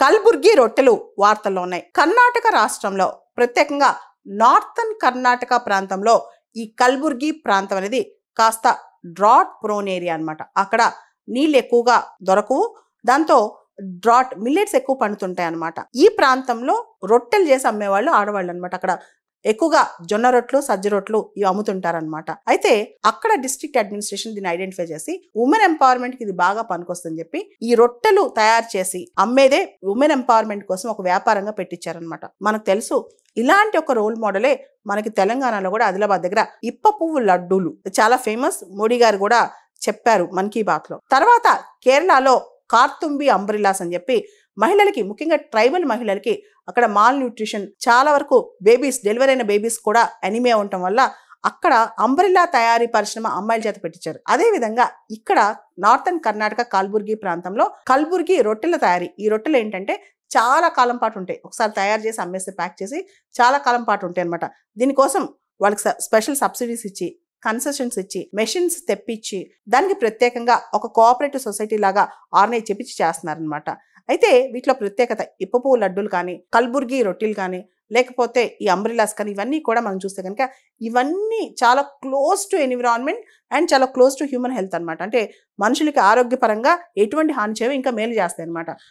కల్బుర్గి రొట్టెలు వార్తల్లో ఉన్నాయి. కర్ణాటక రాష్ట్రంలో ప్రత్యేకంగా నార్థన్ కర్ణాటక ప్రాంతంలో ఈ కల్బుర్గి ప్రాంతం అనేది కాస్త డ్రాట్ ప్రోన్ ఏరియా అనమాట. అక్కడ నీళ్ళు ఎక్కువగా దొరకవు, దాంతో డ్రాట్ మిల్లెట్స్ ఎక్కువ పండుతుంటాయి అనమాట. ఈ ప్రాంతంలో రొట్టెలు చేసి అమ్మేవాళ్ళు ఆడవాళ్ళు అనమాట. అక్కడ ఎక్కువగా జొన్న రొట్లు, సజ్జ రొట్లు ఇవి అమ్ముతుంటారనమాట. అయితే అక్కడ డిస్ట్రిక్ట్ అడ్మినిస్ట్రేషన్ దీన్ని ఐడెంటిఫై చేసి ఉమెన్ ఎంపవర్మెంట్ కి ఇది బాగా పనికొస్తుందని చెప్పి ఈ రొట్టెలు తయారు చేసి అమ్మేదే ఉమెన్ ఎంపవర్మెంట్ కోసం ఒక వ్యాపారంగా పెట్టించారనమాట. మనకు తెలుసు ఇలాంటి ఒక రోల్ మోడలే మనకి తెలంగాణలో కూడా ఆదిలాబాద్ దగ్గర ఇప్ప పువ్వు లడ్డూలు చాలా ఫేమస్. మోడీ గారు కూడా చెప్పారు మన్ కీ బాత్ లో. తర్వాత కేరళలో కార్తుంబి అంబ్రిల్లాస్ అని చెప్పి మహిళలకి, ముఖ్యంగా ట్రైబల్ మహిళలకి అక్కడ మాల్ న్యూట్రిషన్, చాలా వరకు బేబీస్, డెలివరీ అయిన బేబీస్ కూడా ఎనిమియా ఉండటం వల్ల అక్కడ అంబ్రిల్లా తయారీ పరిశ్రమ అమ్మాయిల చేత పెట్టించారు. అదేవిధంగా ఇక్కడ నార్థన్ కర్ణాటక కల్బుర్గి ప్రాంతంలో కల్బుర్గి రొట్టెల తయారీ. ఈ రొట్టెలు ఏంటంటే చాలా కాలం పాటు ఉంటాయి. ఒకసారి తయారు చేసి అమ్మేస్తే ప్యాక్ చేసి చాలా కాలం పాటు ఉంటాయి అనమాట. దీనికోసం వాళ్ళకి స్పెషల్ సబ్సిడీస్ ఇచ్చి, కన్సెషన్స్ ఇచ్చి, మెషిన్స్ తెప్పించి దానికి ప్రత్యేకంగా ఒక కోఆపరేటివ్ సొసైటీ లాగా ఆర్గనైజ్ చేపించి చేస్తున్నారనమాట. అయితే వీటిలో ప్రత్యేకత ఇప్ప పువ్వు లడ్డూలు కానీ, కల్బుర్గి రొట్టెలు కానీ, లేకపోతే ఈ అంబ్రిల్లాస్ కానీ, ఇవన్నీ కూడా మనం చూస్తే కనుక ఇవన్నీ చాలా క్లోజ్ టు ఎన్విరాన్మెంట్ అండ్ చాలా క్లోజ్ టు హ్యూమన్ హెల్త్ అనమాట. అంటే మనుషులకి ఆరోగ్యపరంగా ఎటువంటి హాని చేయవు, ఇంకా మేలు చేస్తాయి అనమాట.